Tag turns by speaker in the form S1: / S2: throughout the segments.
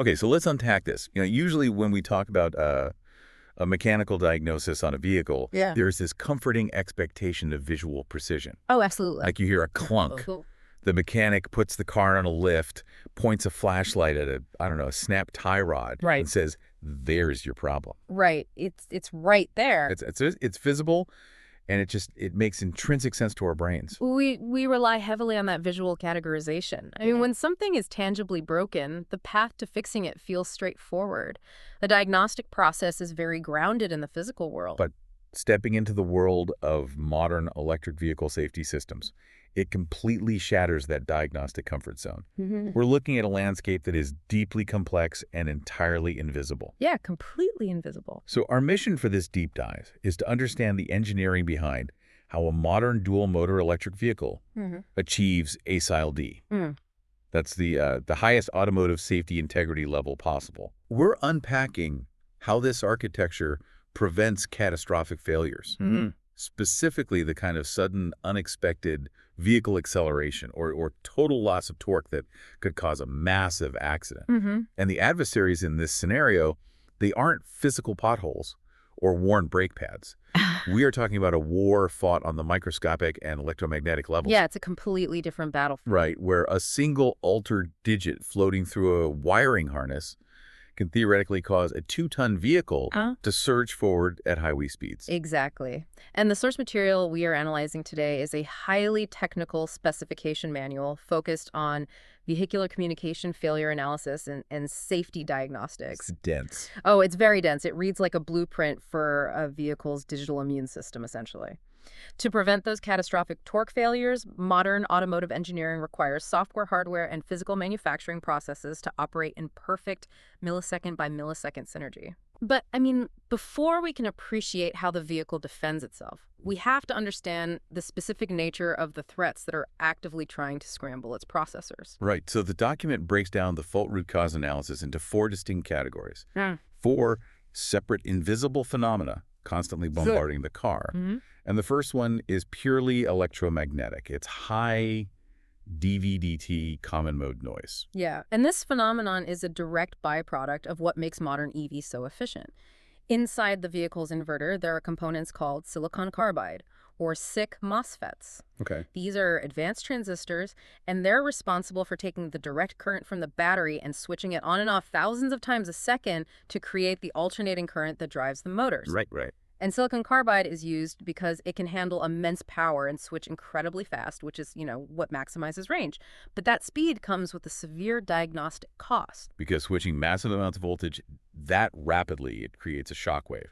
S1: Okay, so let's unpack this. Usually when we talk about a mechanical diagnosis on a vehicle,
S2: Yeah.
S1: there's this comforting expectation of visual precision.
S2: Oh, absolutely.
S1: Like you hear a clunk. The mechanic puts the car on a lift, points a flashlight at I don't know, a snap tie rod,
S2: Right.
S1: and says, "There's your problem."
S2: Right. It's right there.
S1: It's visible, and it makes intrinsic sense to our brains.
S2: We rely heavily on that visual categorization. I mean, when something is tangibly broken, the path to fixing it feels straightforward. The diagnostic process is very grounded in the physical world.
S1: But stepping into the world of modern electric vehicle safety systems, it completely shatters that diagnostic comfort zone. We're looking at a landscape that is deeply complex and entirely invisible.
S2: Yeah, completely invisible.
S1: So our mission for this deep dive is to understand the engineering behind how a modern dual-motor electric vehicle achieves ASIL D. That's the highest automotive safety integrity level possible. We're unpacking how this architecture prevents catastrophic failures. Specifically the kind of sudden, unexpected vehicle acceleration or total loss of torque that could cause a massive accident. And the adversaries in this scenario, they aren't physical potholes or worn brake pads. We are talking about a war fought on the microscopic and electromagnetic levels.
S2: Yeah, it's a completely different battlefield.
S1: Right, where a single altered digit floating through a wiring harness can theoretically cause a 2-ton vehicle to surge forward at highway speeds.
S2: Exactly. And the source material we are analyzing today is a highly technical specification manual focused on vehicular communication failure analysis and safety diagnostics.
S1: It's dense.
S2: Oh, it's very dense. It reads like a blueprint for a vehicle's digital immune system, essentially. To prevent those catastrophic torque failures, modern automotive engineering requires software, hardware, and physical manufacturing processes to operate in perfect millisecond by millisecond synergy. But, I mean, before we can appreciate how the vehicle defends itself, we have to understand the specific nature of the threats that are actively trying to scramble its processors.
S1: Right. So the document breaks down the fault root cause analysis into 4 distinct categories. 4 separate invisible phenomena constantly bombarding the car. And the first one is purely electromagnetic. It's high DVDT common mode noise.
S2: Yeah, and this phenomenon is a direct byproduct of what makes modern EVs so efficient. Inside the vehicle's inverter, there are components called silicon carbide, or SiC MOSFETs.
S1: Okay.
S2: These are advanced transistors, and they're responsible for taking the direct current from the battery and switching it on and off thousands of times a second to create the alternating current that drives the motors.
S1: Right.
S2: And silicon carbide is used because it can handle immense power and switch incredibly fast, which is, what maximizes range. But that speed comes with a severe diagnostic cost.
S1: Because switching massive amounts of voltage that rapidly, it creates a shock wave.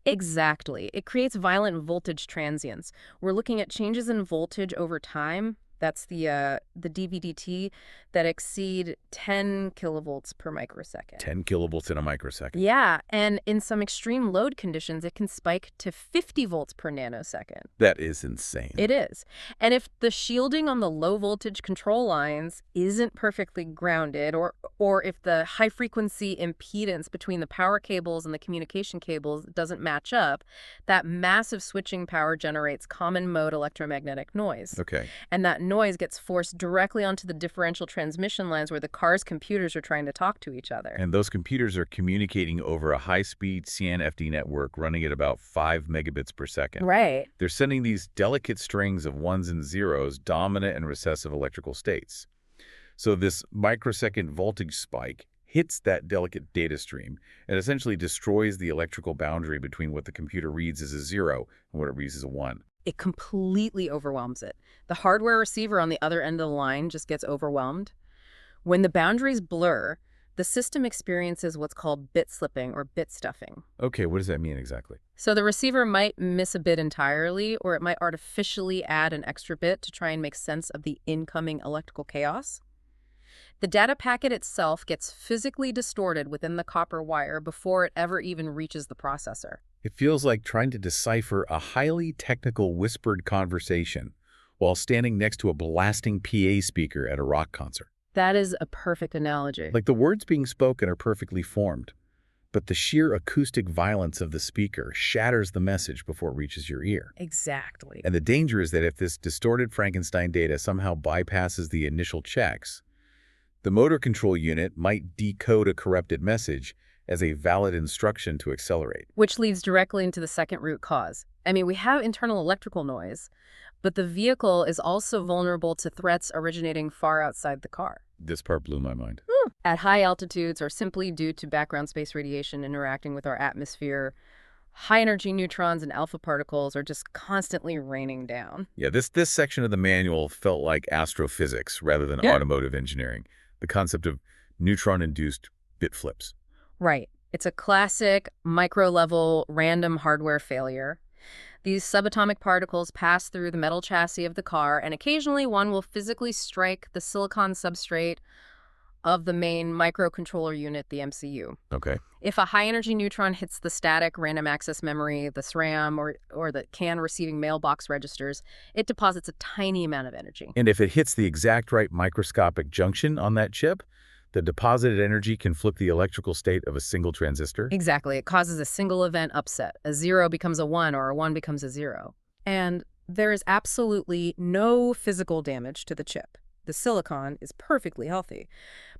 S2: Exactly. It creates violent voltage transients. We're looking at changes in voltage over time. That's the DVDT that exceed 10 kilovolts per microsecond.
S1: 10 kilovolts in a microsecond.
S2: Yeah, and in some extreme load conditions, it can spike to 50 volts per nanosecond.
S1: That is insane.
S2: It is. And if the shielding on the low voltage control lines isn't perfectly grounded, or if the high frequency impedance between the power cables and the communication cables doesn't match up, that massive switching power generates common mode electromagnetic noise.
S1: Okay.
S2: And that noise gets forced directly onto the differential transmission lines where the car's computers are trying to talk to each other.
S1: And those computers are communicating over a high-speed CN-FD network running at about 5 megabits per second.
S2: Right.
S1: They're sending these delicate strings of ones and zeros, dominant and recessive electrical states. So this microsecond voltage spike hits that delicate data stream and essentially destroys the electrical boundary between what the computer reads as a 0 and what it reads as a 1.
S2: It completely overwhelms it. The hardware receiver on the other end of the line just gets overwhelmed. When the boundaries blur, the system experiences what's called bit slipping or bit stuffing.
S1: Okay, what does that mean exactly?
S2: So the receiver might miss a bit entirely, or it might artificially add an extra bit to try and make sense of the incoming electrical chaos. The data packet itself gets physically distorted within the copper wire before it ever even reaches the processor.
S1: It feels like trying to decipher a highly technical whispered conversation while standing next to a blasting PA speaker at a rock concert.
S2: That is a perfect analogy.
S1: Like the words being spoken are perfectly formed, but the sheer acoustic violence of the speaker shatters the message before it reaches your ear.
S2: Exactly.
S1: And the danger is that if this distorted Frankenstein data somehow bypasses the initial checks, The motor control unit might decode a corrupted message as a valid instruction to accelerate.
S2: Which leads directly into the second root cause. I mean, we have internal electrical noise, but the vehicle is also vulnerable to threats originating far outside the car.
S1: This part blew my mind.
S2: At high altitudes or simply due to background space radiation interacting with our atmosphere, high-energy neutrons and alpha particles are just constantly raining down.
S1: Yeah, this section of the manual felt like astrophysics rather than automotive engineering. The concept of neutron-induced bit flips.
S2: Right. It's a classic micro-level random hardware failure. These subatomic particles pass through the metal chassis of the car, and occasionally one will physically strike the silicon substrate of the main microcontroller unit, the MCU.
S1: Okay.
S2: If a high-energy neutron hits the static random access memory, the SRAM, or the CAN receiving mailbox registers, it deposits a tiny amount of energy.
S1: And if it hits the exact right microscopic junction on that chip, the deposited energy can flip the electrical state of a single transistor?
S2: Exactly. It causes a single event upset. A 0 becomes a 1 or a 1 becomes a 0. And there is absolutely no physical damage to the chip. The silicon is perfectly healthy.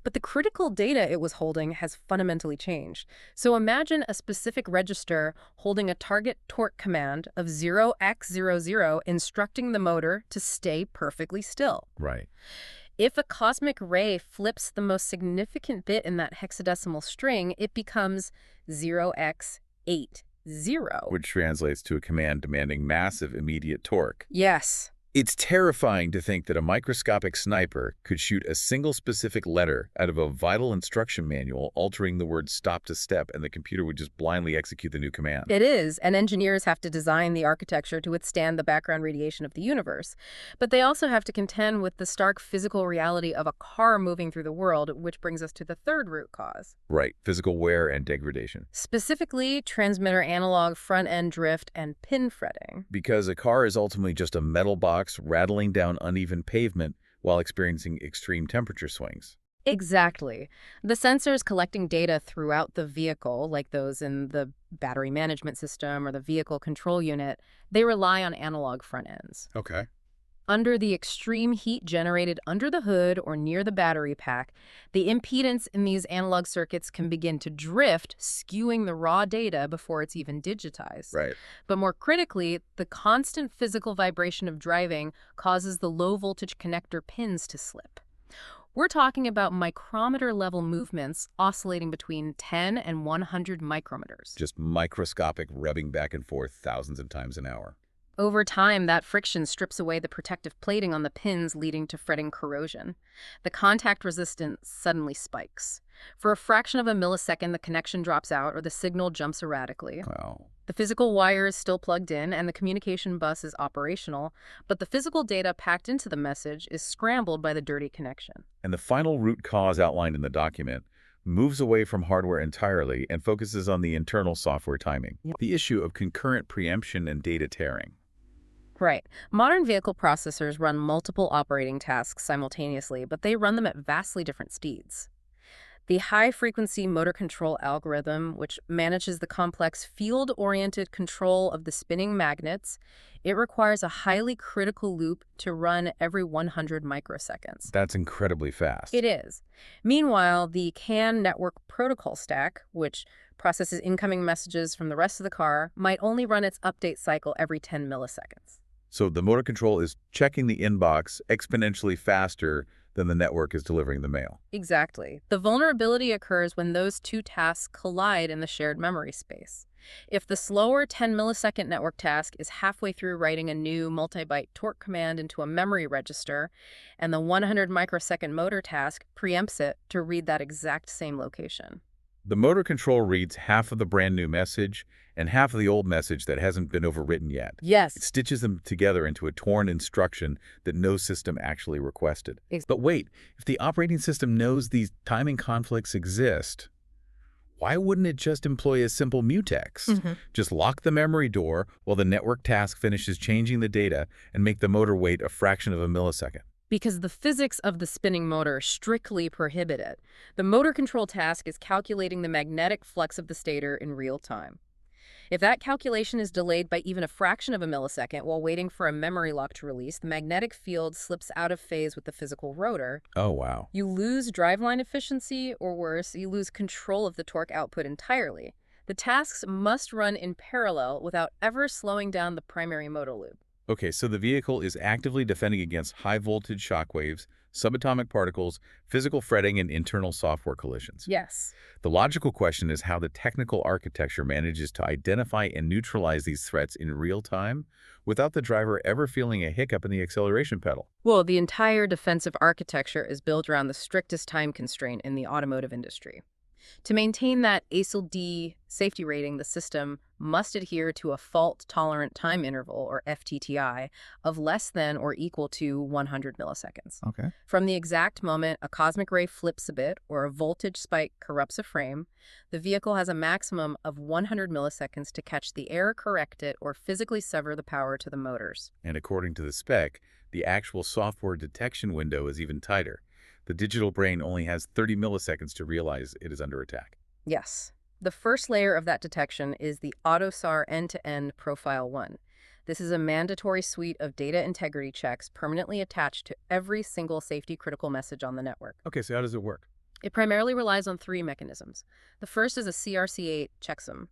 S2: But the critical data it was holding has fundamentally changed. So imagine a specific register holding a target torque command of 0x00 instructing the motor to stay perfectly still.
S1: Right.
S2: If a cosmic ray flips the most significant bit in that hexadecimal string, it becomes 0x80.
S1: Which translates to a command demanding massive immediate torque.
S2: Yes.
S1: It's terrifying to think that a microscopic sniper could shoot a single specific letter out of a vital instruction manual, altering the word stop to step, and the computer would just blindly execute the new command.
S2: It is, and engineers have to design the architecture to withstand the background radiation of the universe. But they also have to contend with the stark physical reality of a car moving through the world, which brings us to the third root cause.
S1: Right, physical wear and degradation.
S2: Specifically, transmitter analog front-end drift and pin fretting.
S1: Because a car is ultimately just a metal box rattling down uneven pavement while experiencing extreme temperature swings.
S2: Exactly. The sensors collecting data throughout the vehicle, like those in the battery management system or the vehicle control unit, they rely on analog front ends.
S1: Okay.
S2: Under the extreme heat generated under the hood or near the battery pack, the impedance in these analog circuits can begin to drift, skewing the raw data before it's even digitized.
S1: Right.
S2: But more critically, the constant physical vibration of driving causes the low-voltage connector pins to slip. We're talking about micrometer-level movements oscillating between 10 and 100 micrometers.
S1: Just microscopic rubbing back and forth thousands of times an hour.
S2: Over time, that friction strips away the protective plating on the pins, leading to fretting corrosion. The contact resistance suddenly spikes. For a fraction of a millisecond, the connection drops out or the signal jumps erratically.
S1: Wow.
S2: The physical wire is still plugged in and the communication bus is operational, but the physical data packed into the message is scrambled by the dirty connection.
S1: And the final root cause outlined in the document moves away from hardware entirely and focuses on the internal software timing. The issue of concurrent preemption and data tearing.
S2: Right. Modern vehicle processors run multiple operating tasks simultaneously, but they run them at vastly different speeds. The high-frequency motor control algorithm, which manages the complex field-oriented control of the spinning magnets, it requires a highly critical loop to run every 100 microseconds.
S1: That's incredibly fast.
S2: It is. Meanwhile, the CAN network protocol stack, which processes incoming messages from the rest of the car, might only run its update cycle every 10 milliseconds.
S1: So the motor control is checking the inbox exponentially faster than the network is delivering the mail.
S2: Exactly. The vulnerability occurs when those two tasks collide in the shared memory space. If the slower 10-millisecond network task is halfway through writing a new multi-byte torque command into a memory register, and the 100-microsecond motor task preempts it to read that exact same location.
S1: The motor control reads half of the brand new message and half of the old message that hasn't been overwritten yet.
S2: Yes.
S1: It stitches them together into a torn instruction that no system actually requested. But wait, if the operating system knows these timing conflicts exist, why wouldn't it just employ a simple mutex? Just lock the memory door while the network task finishes changing the data and make the motor wait a fraction of a millisecond.
S2: Because the physics of the spinning motor strictly prohibit it. The motor control task is calculating the magnetic flux of the stator in real time. If that calculation is delayed by even a fraction of a millisecond while waiting for a memory lock to release, the magnetic field slips out of phase with the physical rotor.
S1: Oh, wow.
S2: You lose driveline efficiency, or worse, you lose control of the torque output entirely. The tasks must run in parallel without ever slowing down the primary motor loop.
S1: Okay, so the vehicle is actively defending against high-voltage shock waves, subatomic particles, physical fretting, and internal software collisions.
S2: Yes.
S1: The logical question is how the technical architecture manages to identify and neutralize these threats in real time without the driver ever feeling a hiccup in the acceleration pedal.
S2: Well, the entire defensive architecture is built around the strictest time constraint in the automotive industry. To maintain that ASIL D safety rating, the system must adhere to a fault-tolerant time interval, or FTTI, of less than or equal to 100 milliseconds.
S1: Okay.
S2: From the exact moment a cosmic ray flips a bit or a voltage spike corrupts a frame, the vehicle has a maximum of 100 milliseconds to catch the error, correct it, or physically sever the power to the motors.
S1: And according to the spec, the actual software detection window is even tighter. The digital brain only has 30 milliseconds to realize it is under attack.
S2: Yes. The first layer of that detection is the AUTOSAR End-to-End Profile 1. This is a mandatory suite of data integrity checks permanently attached to every single safety-critical message on the network.
S1: Okay, so how does it work?
S2: It primarily relies on three mechanisms. The first is a CRC8 checksum.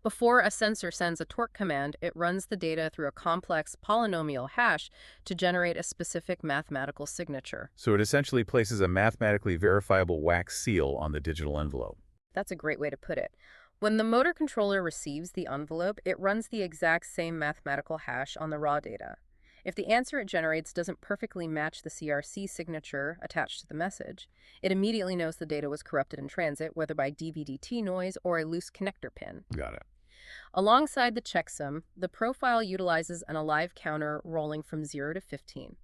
S2: Before a sensor sends a torque command, it runs the data through a complex polynomial hash to generate a specific mathematical signature.
S1: So it essentially places a mathematically verifiable wax seal on the digital envelope.
S2: That's a great way to put it. When the motor controller receives the envelope, it runs the exact same mathematical hash on the raw data. If the answer it generates doesn't perfectly match the CRC signature attached to the message, it immediately knows the data was corrupted in transit, whether by DVDT noise or a loose connector pin.
S1: Got it.
S2: Alongside the checksum, the profile utilizes an alive counter rolling from 0 to 15.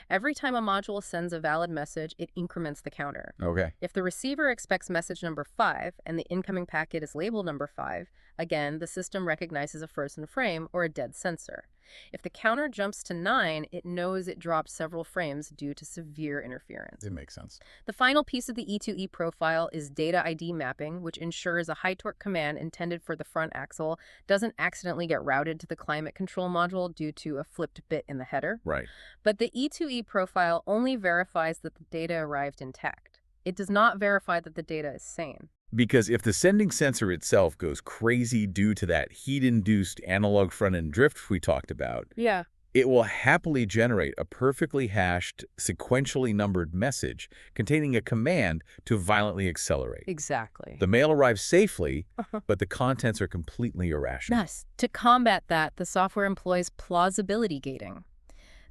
S2: Every time a module sends a valid message, it increments the counter.
S1: Okay.
S2: If the receiver expects message number 5 and the incoming packet is labeled number 5, again, the system recognizes a frozen frame or a dead sensor. If the counter jumps to 9, it knows it dropped several frames due to severe interference.
S1: It makes sense.
S2: The final piece of the E2E profile is data ID mapping, which ensures a high-torque command intended for the front axle doesn't accidentally get routed to the climate control module due to a flipped bit in the header.
S1: Right.
S2: But the E2E profile only verifies that the data arrived intact. It does not verify that the data is sane.
S1: Because if the sending sensor itself goes crazy due to that heat-induced analog front-end drift we talked about,
S2: Yeah.
S1: it will happily generate a perfectly hashed, sequentially numbered message containing a command to violently accelerate.
S2: Exactly.
S1: The mail arrives safely, but the contents are completely irrational.
S2: Thus, to combat that, the software employs plausibility gating.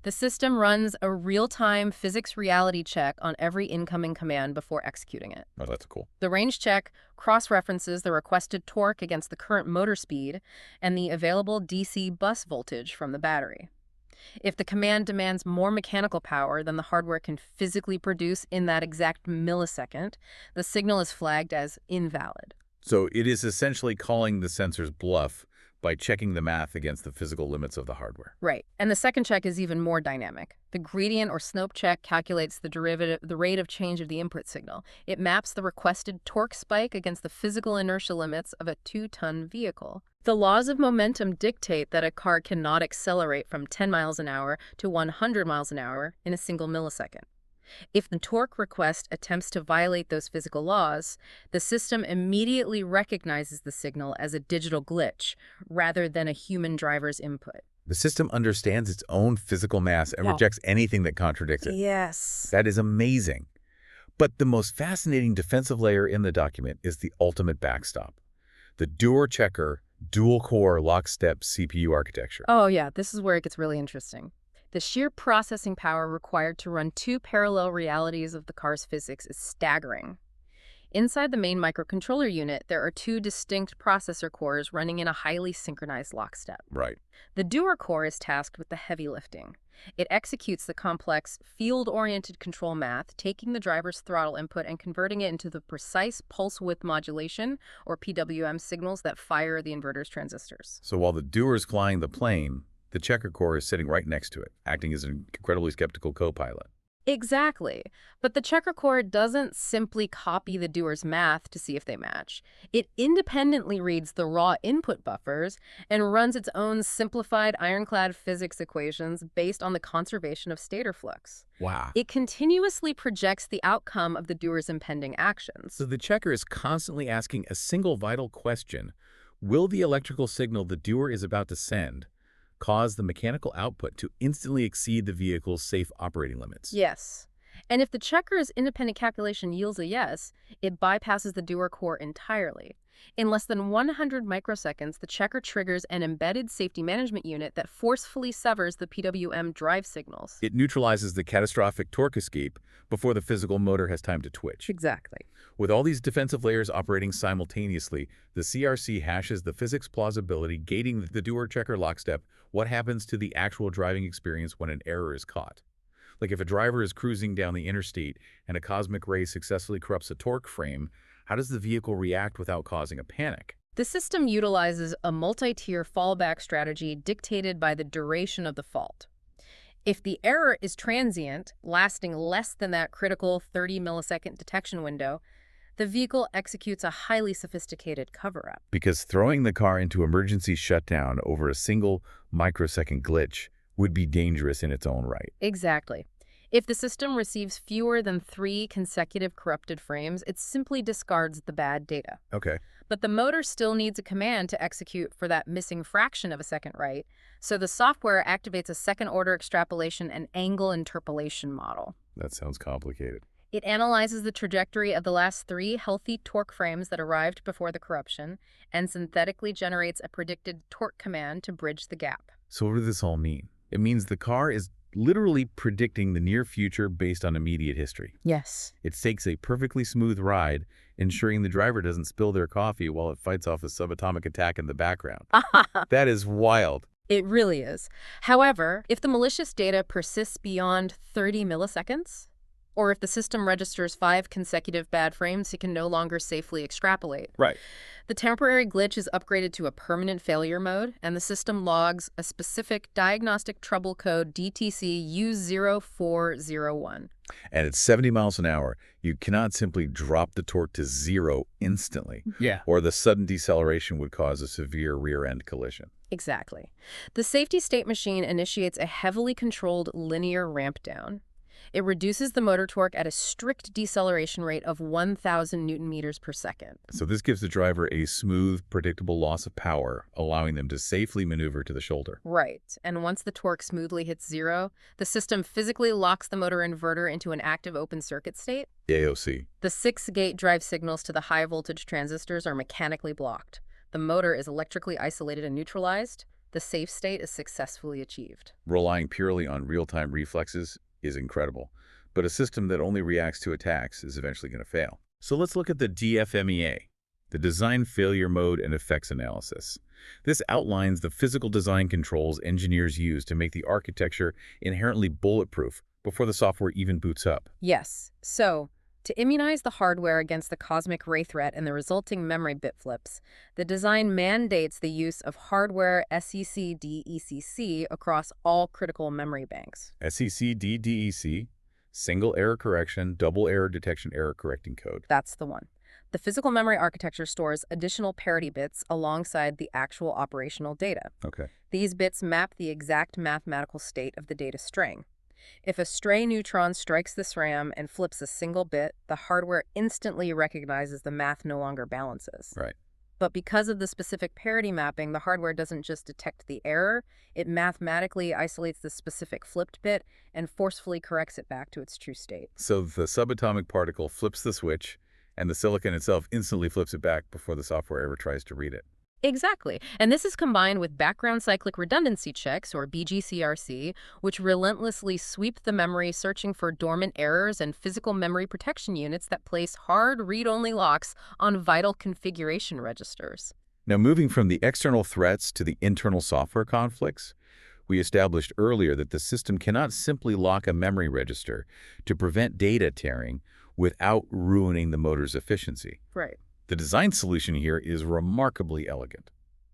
S2: The system runs a real-time physics reality check on every incoming command before executing it.
S1: Oh, that's cool.
S2: The range check cross-references the requested torque against the current motor speed and the available DC bus voltage from the battery. If the command demands more mechanical power than the hardware can physically produce in that exact millisecond, the signal is flagged as invalid.
S1: So it is essentially calling the sensor's bluff by checking the math against the physical limits of the hardware.
S2: Right. And the second check is even more dynamic. The gradient or slope check calculates the rate of change of the input signal. It maps the requested torque spike against the physical inertia limits of a 2-ton vehicle. The laws of momentum dictate that a car cannot accelerate from 10 miles an hour to 100 miles an hour in a single millisecond. If the torque request attempts to violate those physical laws, the system immediately recognizes the signal as a digital glitch rather than a human driver's input.
S1: The system understands its own physical mass and rejects anything that contradicts it.
S2: Yes.
S1: That is amazing. But the most fascinating defensive layer in the document is the ultimate backstop. The dual-checker, dual-core lockstep CPU architecture.
S2: Oh yeah, this is where it gets really interesting. The sheer processing power required to run two parallel realities of the car's physics is staggering. Inside the main microcontroller unit, there are two distinct processor cores running in a highly synchronized lockstep.
S1: Right.
S2: The doer core is tasked with the heavy lifting. It executes the complex, field-oriented control math, taking the driver's throttle input and converting it into the precise pulse width modulation, or PWM, signals that fire the inverter's transistors.
S1: So while the doer is flying the plane, the checker core is sitting right next to it, acting as an incredibly skeptical co-pilot.
S2: Exactly. But the checkerboard doesn't simply copy the doer's math to see if they match. It independently reads the raw input buffers and runs its own simplified ironclad physics equations based on the conservation of stator flux.
S1: Wow.
S2: It continuously projects the outcome of the doer's impending actions.
S1: So the checker is constantly asking a single vital question. Will the electrical signal the doer is about to send cause the mechanical output to instantly exceed the vehicle's safe operating limits?
S2: Yes. And if the checker's independent calculation yields a yes, it bypasses the doer core entirely. In less than 100 microseconds, the checker triggers an embedded safety management unit that forcefully severs the PWM drive signals.
S1: It neutralizes the catastrophic torque escape before the physical motor has time to twitch.
S2: Exactly.
S1: With all these defensive layers operating simultaneously, the CRC hashes the physics plausibility, gating the doer-checker lockstep. What happens to the actual driving experience when an error is caught? Like if a driver is cruising down the interstate and a cosmic ray successfully corrupts a torque frame, how does the vehicle react without causing a panic?
S2: The system utilizes a multi-tier fallback strategy dictated by the duration of the fault. If the error is transient, lasting less than that critical 30-millisecond detection window, the vehicle executes a highly sophisticated cover-up.
S1: Because throwing the car into emergency shutdown over a single microsecond glitch would be dangerous in its own right.
S2: Exactly. If the system receives fewer than 3 consecutive corrupted frames, it simply discards the bad data.
S1: Okay.
S2: But the motor still needs a command to execute for that missing fraction of a second right, so the software activates a second-order extrapolation and angle interpolation model.
S1: That sounds complicated.
S2: It analyzes the trajectory of the last 3 healthy torque frames that arrived before the corruption and synthetically generates a predicted torque command to bridge the gap.
S1: So what does this all mean? It means the car is literally predicting the near future based on immediate history.
S2: Yes.
S1: It takes a perfectly smooth ride, ensuring the driver doesn't spill their coffee while it fights off a subatomic attack in the background. That is wild.
S2: It really is. However, if the malicious data persists beyond 30 milliseconds, or if the system registers 5 consecutive bad frames, it can no longer safely extrapolate.
S1: Right.
S2: The temporary glitch is upgraded to a permanent failure mode, and the system logs a specific diagnostic trouble code DTC U0401.
S1: And at 70 miles an hour, you cannot simply drop the torque to 0 instantly.
S2: Yeah.
S1: Or the sudden deceleration would cause a severe rear-end collision.
S2: Exactly. The safety state machine initiates a heavily controlled linear ramp down. It reduces the motor torque at a strict deceleration rate of 1,000 newton meters per second.
S1: So this gives the driver a smooth, predictable loss of power, allowing them to safely maneuver to the shoulder.
S2: Right. And once the torque smoothly hits 0, the system physically locks the motor inverter into an active open circuit state.
S1: AOC.
S2: The 6-gate drive signals to the high-voltage transistors are mechanically blocked. The motor is electrically isolated and neutralized. The safe state is successfully achieved.
S1: Relying purely on real-time reflexes is incredible, but a system that only reacts to attacks is eventually going to fail. So let's look at the DFMEA, the Design Failure Mode and Effects Analysis. This outlines the physical design controls engineers use to make the architecture inherently bulletproof before the software even boots up.
S2: Yes. So, to immunize the hardware against the cosmic ray threat and the resulting memory bit flips, the design mandates the use of hardware SEC D ECC across all critical memory banks.
S1: SEC D DEC, Single Error Correction, Double Error Detection Error Correcting Code.
S2: That's the one. The physical memory architecture stores additional parity bits alongside the actual operational data.
S1: Okay.
S2: These bits map the exact mathematical state of the data string. If a stray neutron strikes this RAM and flips a single bit, the hardware instantly recognizes the math no longer balances.
S1: Right.
S2: But because of the specific parity mapping, the hardware doesn't just detect the error, it mathematically isolates the specific flipped bit and forcefully corrects it back to its true state.
S1: So the subatomic particle flips the switch, and the silicon itself instantly flips it back before the software ever tries to read it.
S2: Exactly. And this is combined with background cyclic redundancy checks, or BGCRC, which relentlessly sweep the memory searching for dormant errors and physical memory protection units that place hard read-only locks on vital configuration registers.
S1: Now, moving from the external threats to the internal software conflicts, we established earlier that the system cannot simply lock a memory register to prevent data tearing without ruining the motor's efficiency.
S2: Right.
S1: The design solution here is remarkably elegant.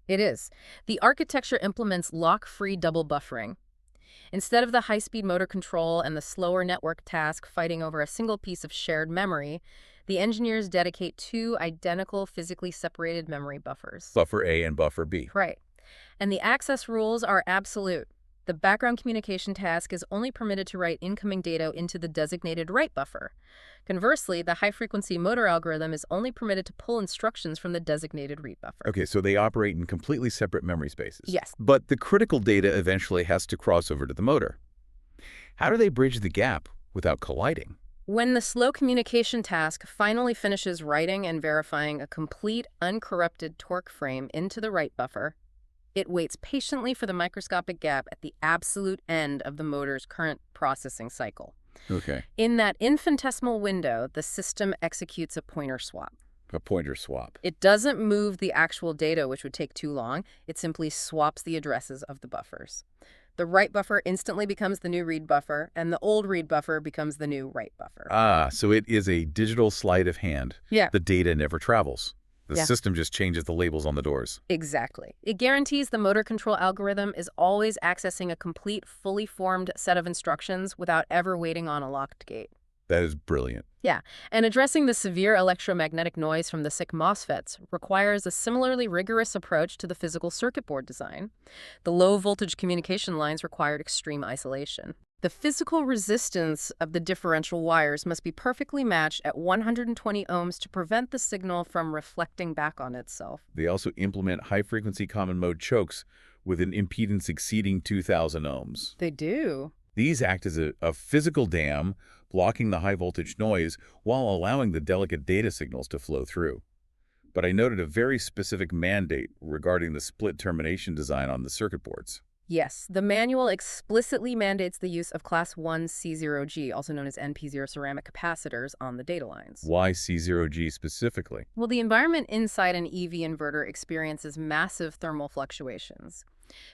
S2: It is. The architecture implements lock-free double buffering. Instead of the high-speed motor control and the slower network task fighting over a single piece of shared memory, the engineers dedicate two identical physically separated memory buffers.
S1: Buffer A and buffer B.
S2: Right. And the access rules are absolute. The background communication task is only permitted to write incoming data into the designated write buffer. Conversely, the high-frequency motor algorithm is only permitted to pull instructions from the designated read buffer.
S1: Okay, so they operate in completely separate memory spaces.
S2: Yes.
S1: But the critical data eventually has to cross over to the motor. How do they bridge the gap without colliding?
S2: When the slow communication task finally finishes writing and verifying a complete, uncorrupted torque frame into the write buffer, it waits patiently for the microscopic gap at the absolute end of the motor's current processing cycle.
S1: Okay.
S2: In that infinitesimal window, the system executes a pointer swap.
S1: A pointer swap.
S2: It doesn't move the actual data, which would take too long. It simply swaps the addresses of the buffers. The write buffer instantly becomes the new read buffer, and the old read buffer becomes the new write buffer.
S1: Ah, so it is a digital sleight of hand.
S2: Yeah.
S1: The data never travels. The
S2: Yeah.
S1: system just changes the labels on the doors.
S2: Exactly. It guarantees the motor control algorithm is always accessing a complete, fully formed set of instructions without ever waiting on a locked gate.
S1: That is brilliant.
S2: Yeah, and addressing the severe electromagnetic noise from the SiC MOSFETs requires a similarly rigorous approach to the physical circuit board design. The low-voltage communication lines required extreme isolation. The physical resistance of the differential wires must be perfectly matched at 120 ohms to prevent the signal from reflecting back on itself.
S1: They also implement high-frequency common mode chokes with an impedance exceeding 2,000 ohms.
S2: They do.
S1: These act as a physical dam, blocking the high-voltage noise while allowing the delicate data signals to flow through. But I noted a very specific mandate regarding the split termination design on the circuit boards.
S2: Yes, the manual explicitly mandates the use of Class 1 C0G, also known as NP0 ceramic capacitors, on the data lines.
S1: Why C0G specifically?
S2: Well, the environment inside an EV inverter experiences massive thermal fluctuations.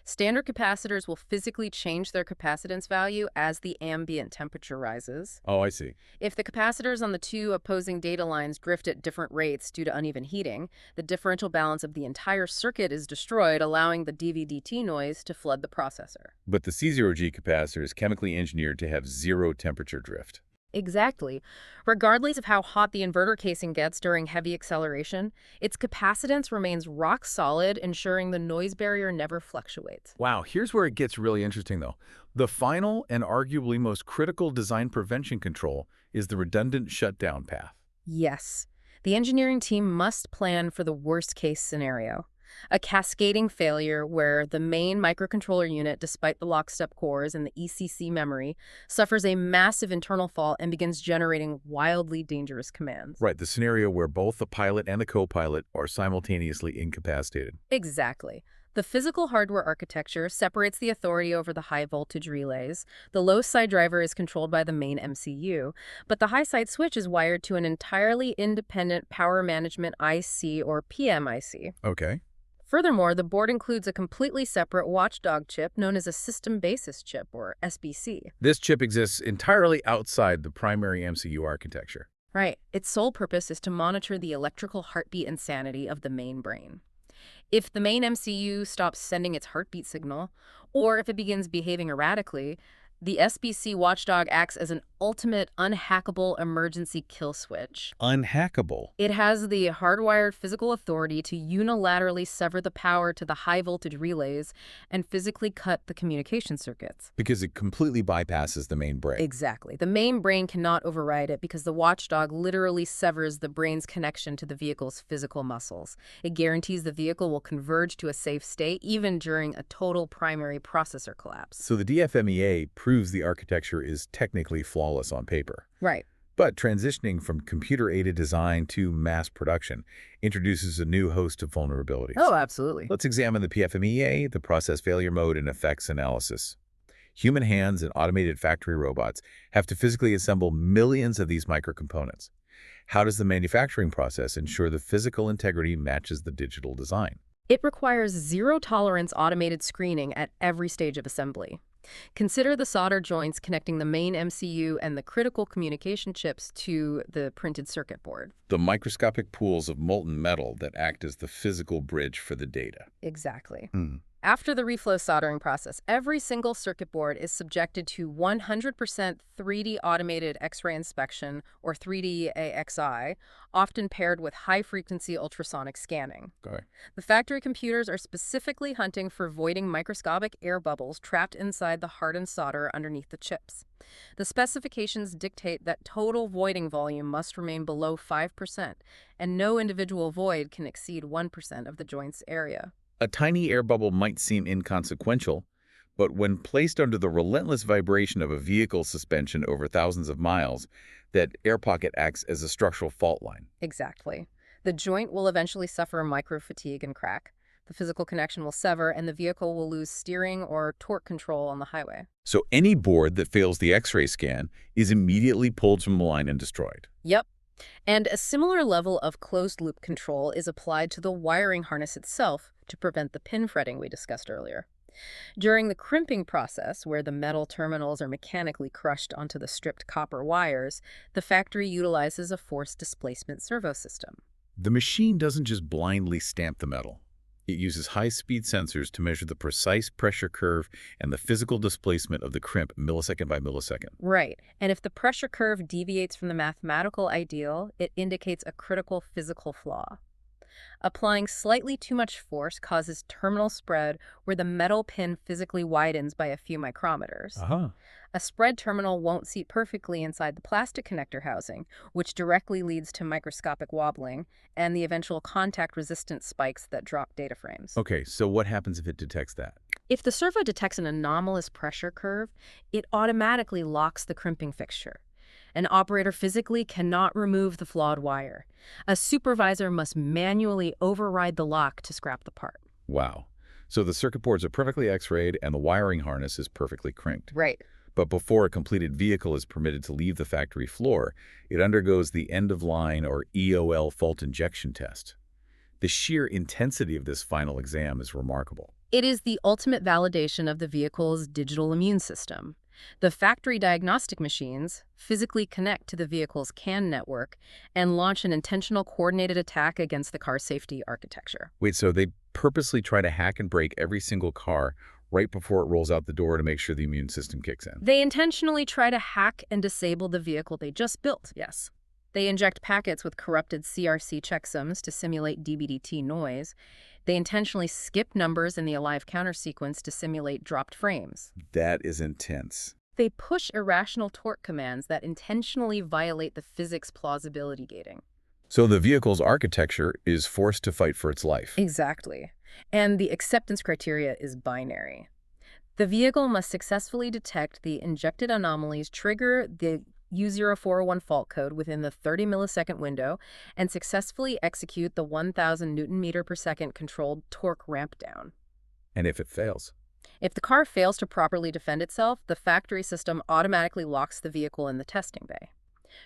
S2: Standard capacitors will physically change their capacitance value as the ambient temperature rises.
S1: Oh, I see.
S2: If the capacitors on the two opposing data lines drift at different rates due to uneven heating, the differential balance of the entire circuit is destroyed, allowing the dV/dt noise to flood the processor.
S1: But the C0G capacitor is chemically engineered to have zero temperature drift.
S2: Exactly. Regardless of how hot the inverter casing gets during heavy acceleration, its capacitance remains rock solid, ensuring the noise barrier never fluctuates.
S1: Wow, here's where it gets really interesting, though. The final and arguably most critical design prevention control is the redundant shutdown path.
S2: Yes, the engineering team must plan for the worst-case scenario. A cascading failure where the main microcontroller unit, despite the lockstep cores and the ECC memory, suffers a massive internal fault and begins generating wildly dangerous commands.
S1: Right, the scenario where both the pilot and the co-pilot are simultaneously incapacitated.
S2: Exactly. The physical hardware architecture separates the authority over the high-voltage relays. The low-side driver is controlled by the main MCU, but the high-side switch is wired to an entirely independent power management IC or PMIC.
S1: Okay.
S2: Furthermore, the board includes a completely separate watchdog chip known as a system basis chip, or SBC.
S1: This chip exists entirely outside the primary MCU architecture.
S2: Right. Its sole purpose is to monitor the electrical heartbeat insanity of the main brain. If the main MCU stops sending its heartbeat signal, or if it begins behaving erratically, the SBC watchdog acts as an ultimate unhackable emergency kill switch.
S1: Unhackable?
S2: It has the hardwired physical authority to unilaterally sever the power to the high-voltage relays and physically cut the communication circuits.
S1: Because it completely bypasses the main brain.
S2: Exactly. The main brain cannot override it because the watchdog literally severs the brain's connection to the vehicle's physical muscles. It guarantees the vehicle will converge to a safe state even during a total primary processor collapse.
S1: So the DFMEA proves the architecture is technically flawless on paper.
S2: Right.
S1: But transitioning from computer-aided design to mass production introduces a new host of vulnerabilities.
S2: Oh, absolutely.
S1: Let's examine the PFMEA, the process failure mode, and effects analysis. Human hands and automated factory robots have to physically assemble millions of these microcomponents. How does the manufacturing process ensure the physical integrity matches the digital design?
S2: It requires zero-tolerance automated screening at every stage of assembly. Consider the solder joints connecting the main MCU and the critical communication chips to the printed circuit board.
S1: The microscopic pools of molten metal that act as the physical bridge for the data.
S2: Exactly. After the reflow soldering process, every single circuit board is subjected to 100% 3D automated X-ray inspection, or 3D AXI, often paired with high-frequency ultrasonic scanning.
S1: Okay.
S2: The factory computers are specifically hunting for voiding microscopic air bubbles trapped inside the hardened solder underneath the chips. The specifications dictate that total voiding volume must remain below 5%, and no individual void can exceed 1% of the joint's area.
S1: A tiny air bubble might seem inconsequential, but when placed under the relentless vibration of a vehicle suspension over thousands of miles, that air pocket acts as a structural fault line.
S2: Exactly. The joint will eventually suffer micro-fatigue and crack. The physical connection will sever, and the vehicle will lose steering or torque control on the highway.
S1: So any board that fails the X-ray scan is immediately pulled from the line and destroyed.
S2: Yep. And a similar level of closed-loop control is applied to the wiring harness itself to prevent the pin fretting we discussed earlier. During the crimping process, where the metal terminals are mechanically crushed onto the stripped copper wires, the factory utilizes a force displacement servo system.
S1: The machine doesn't just blindly stamp the metal. It uses high-speed sensors to measure the precise pressure curve and the physical displacement of the crimp millisecond by millisecond.
S2: Right. And if the pressure curve deviates from the mathematical ideal, it indicates a critical physical flaw. Applying slightly too much force causes terminal spread, where the metal pin physically widens by a few micrometers. A spread terminal won't seat perfectly inside the plastic connector housing, which directly leads to microscopic wobbling and the eventual contact-resistant spikes that drop data frames.
S1: Okay, so what happens if it detects that?
S2: If the servo detects an anomalous pressure curve, it automatically locks the crimping fixture. An operator physically cannot remove the flawed wire. A supervisor must manually override the lock to scrap the part.
S1: Wow. So the circuit boards are perfectly X-rayed and the wiring harness is perfectly crimped.
S2: Right.
S1: But before a completed vehicle is permitted to leave the factory floor, it undergoes the end-of-line or EOL fault injection test. The sheer intensity of this final exam is remarkable.
S2: It is the ultimate validation of the vehicle's digital immune system. The factory diagnostic machines physically connect to the vehicle's CAN network and launch an intentional coordinated attack against the car safety architecture.
S1: Wait, so they purposely try to hack and break every single car right before it rolls out the door to make sure the immune system kicks in?
S2: They intentionally try to hack and disable the vehicle they just built. Yes. They inject packets with corrupted CRC checksums to simulate DBDT noise. They intentionally skip numbers in the alive counter sequence to simulate dropped frames.
S1: That is intense.
S2: They push irrational torque commands that intentionally violate the physics plausibility gating.
S1: So the vehicle's architecture is forced to fight for its life.
S2: Exactly. And the acceptance criteria is binary. The vehicle must successfully detect the injected anomalies, trigger the U0401 fault code within the 30-millisecond window, and successfully execute the 1,000 Newton-meter per second controlled torque ramp down.
S1: And if it fails?
S2: If the car fails to properly defend itself, the factory system automatically locks the vehicle in the testing bay.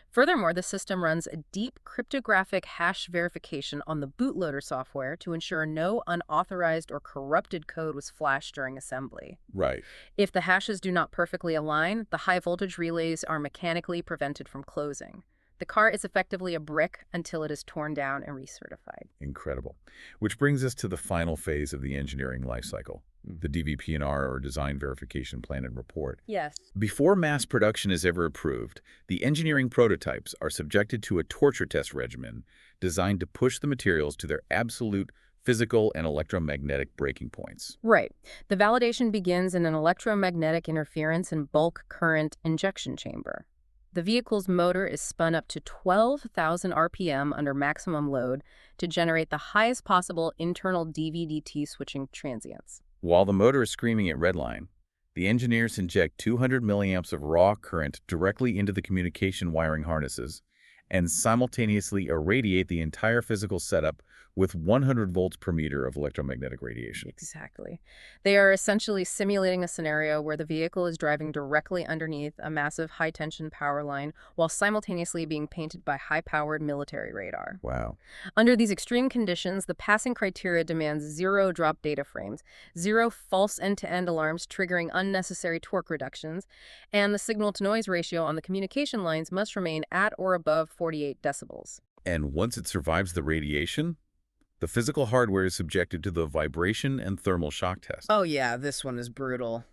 S2: Furthermore, the system runs a deep cryptographic hash verification on the bootloader software to ensure no unauthorized or corrupted code was flashed during assembly.
S1: Right.
S2: If the hashes do not perfectly align, the high-voltage relays are mechanically prevented from closing. The car is effectively a brick until it is torn down and recertified.
S1: Incredible. Which brings us to the final phase of the engineering lifecycle, the DVP&R, or Design Verification Plan and Report.
S2: Yes.
S1: Before mass production is ever approved, the engineering prototypes are subjected to a torture test regimen designed to push the materials to their absolute physical and electromagnetic breaking points.
S2: Right. The validation begins in an electromagnetic interference and bulk current injection chamber. The vehicle's motor is spun up to 12,000 RPM under maximum load to generate the highest possible internal DVDT switching transients.
S1: While the motor is screaming at redline, the engineers inject 200 milliamps of raw current directly into the communication wiring harnesses and simultaneously irradiate the entire physical setup with 100 volts per meter of electromagnetic radiation.
S2: Exactly. They are essentially simulating a scenario where the vehicle is driving directly underneath a massive high-tension power line while simultaneously being painted by high-powered military radar.
S1: Wow.
S2: Under these extreme conditions, the passing criteria demands 0 drop data frames, 0 false end-to-end alarms triggering unnecessary torque reductions, and the signal-to-noise ratio on the communication lines must remain at or above 48 decibels.
S1: And once it survives the radiation, The physical hardware is subjected to the vibration and thermal shock test.
S2: Oh yeah, this one is brutal.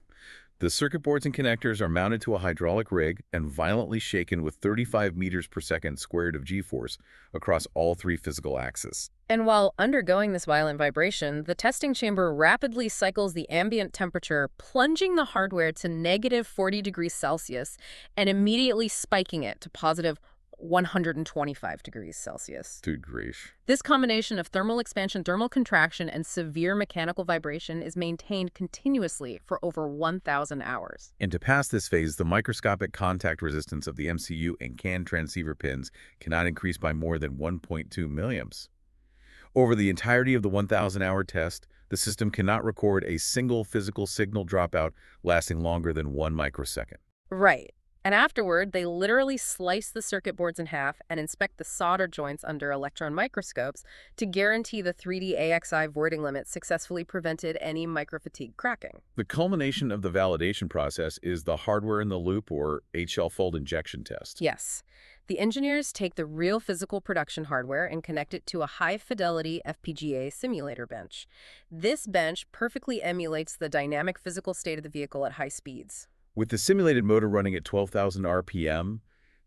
S1: The circuit boards and connectors are mounted to a hydraulic rig and violently shaken with 35 meters per second squared of g-force across all three physical axes.
S2: And while undergoing this violent vibration, the testing chamber rapidly cycles the ambient temperature, plunging the hardware to negative 40 degrees Celsius and immediately spiking it to positive 125 degrees Celsius.
S1: Good grief.
S2: This combination of thermal expansion, thermal contraction, and severe mechanical vibration is maintained continuously for over 1,000 hours.
S1: And to pass this phase, the microscopic contact resistance of the MCU and CAN transceiver pins cannot increase by more than 1.2 milliamps. Over the entirety of the 1,000-hour test, the system cannot record a single physical signal dropout lasting longer than 1 microsecond.
S2: Right. And afterward, they literally slice the circuit boards in half and inspect the solder joints under electron microscopes to guarantee the 3D AXI voiding limit successfully prevented any microfatigue cracking.
S1: The culmination of the validation process is the hardware-in-the-loop, or HL fold injection test.
S2: Yes. The engineers take the real physical production hardware and connect it to a high-fidelity FPGA simulator bench. This bench perfectly emulates the dynamic physical state of the vehicle at high speeds.
S1: With the simulated motor running at 12,000 RPM,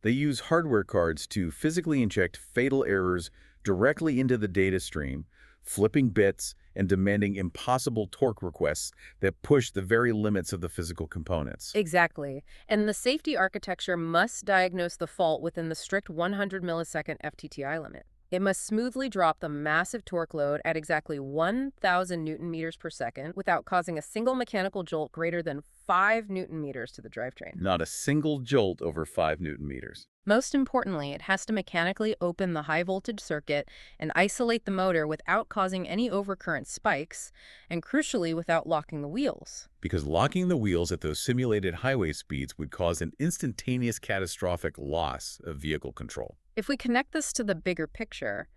S1: they use hardware cards to physically inject fatal errors directly into the data stream, flipping bits and demanding impossible torque requests that push the very limits of the physical components.
S2: Exactly. And the safety architecture must diagnose the fault within the strict 100 millisecond FTTI limit. It must smoothly drop the massive torque load at exactly 1,000 newton meters per second without causing a single mechanical jolt greater than 5 newton meters to the drivetrain.
S1: Not a single jolt over 5 newton meters.
S2: Most importantly, it has to mechanically open the high-voltage circuit and isolate the motor without causing any overcurrent spikes, and crucially, without locking the wheels.
S1: Because locking the wheels at those simulated highway speeds would cause an instantaneous catastrophic loss of vehicle control.
S2: If we connect this to the bigger picture,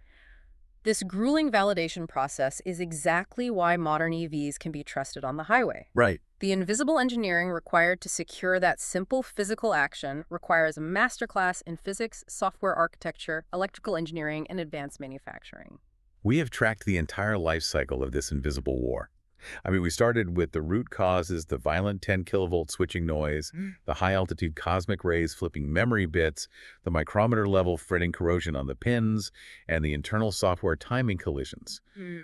S2: this grueling validation process is exactly why modern EVs can be trusted on the highway.
S1: Right.
S2: The invisible engineering required to secure that simple physical action requires a masterclass in physics, software architecture, electrical engineering, and advanced manufacturing.
S1: We have tracked the entire life cycle of this invisible war. I mean, we started with the root causes, the violent 10 kilovolt switching noise, the high-altitude cosmic rays flipping memory bits, the micrometer level fretting corrosion on the pins, and the internal software timing collisions.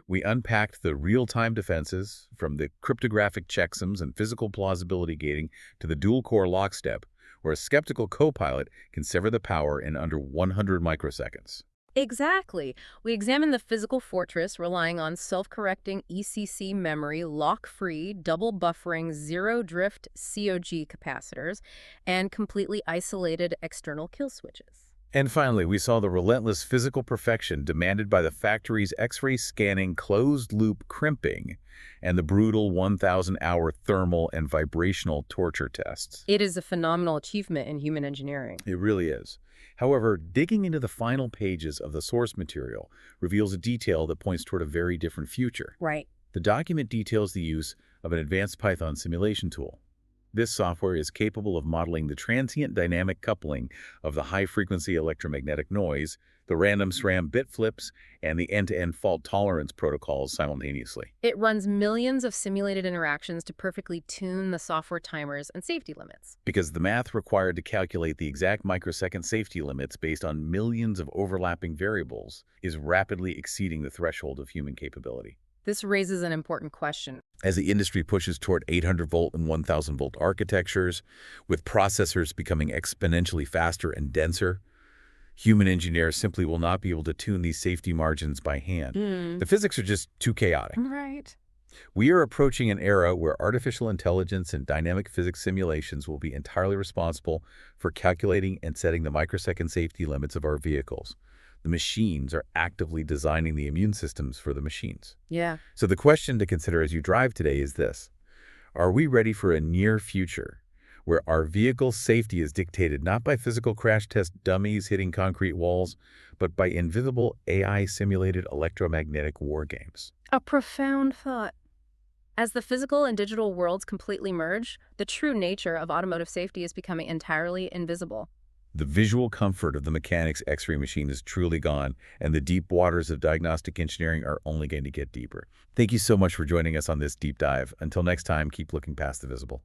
S1: We unpacked the real-time defenses, from the cryptographic checksums and physical plausibility gating to the dual-core lockstep, where a skeptical co-pilot can sever the power in under 100 microseconds.
S2: Exactly. We examined the physical fortress relying on self-correcting ECC memory, lock-free, double buffering, zero-drift COG capacitors, and completely isolated external kill switches.
S1: And finally, we saw the relentless physical perfection demanded by the factory's X-ray scanning closed-loop crimping and the brutal 1,000-hour thermal and vibrational torture tests.
S2: It is a phenomenal achievement in human engineering.
S1: It really is. However, digging into the final pages of the source material reveals a detail that points toward a very different future.
S2: Right.
S1: The document details the use of an advanced Python simulation tool. This software is capable of modeling the transient dynamic coupling of the high-frequency electromagnetic noise, the random SRAM bit flips, and the end-to-end fault tolerance protocols simultaneously.
S2: It runs millions of simulated interactions to perfectly tune the software timers and safety limits.
S1: Because the math required to calculate the exact microsecond safety limits based on millions of overlapping variables is rapidly exceeding the threshold of human capability.
S2: This raises an important question.
S1: As the industry pushes toward 800-volt and 1,000-volt architectures, with processors becoming exponentially faster and denser, human engineers simply will not be able to tune these safety margins by hand. The physics are just too chaotic.
S2: Right.
S1: We are approaching an era where artificial intelligence and dynamic physics simulations will be entirely responsible for calculating and setting the microsecond safety limits of our vehicles. The machines are actively designing the immune systems for the machines.
S2: Yeah.
S1: So the question to consider as you drive today is this: are we ready for a near future where our vehicle's safety is dictated not by physical crash test dummies hitting concrete walls, but by invisible AI-simulated electromagnetic war games?
S2: A profound thought. As the physical and digital worlds completely merge, the true nature of automotive safety is becoming entirely invisible.
S1: The visual comfort of the mechanic's X-ray machine is truly gone, and the deep waters of diagnostic engineering are only going to get deeper. Thank you so much for joining us on this deep dive. Until next time, keep looking past the visible.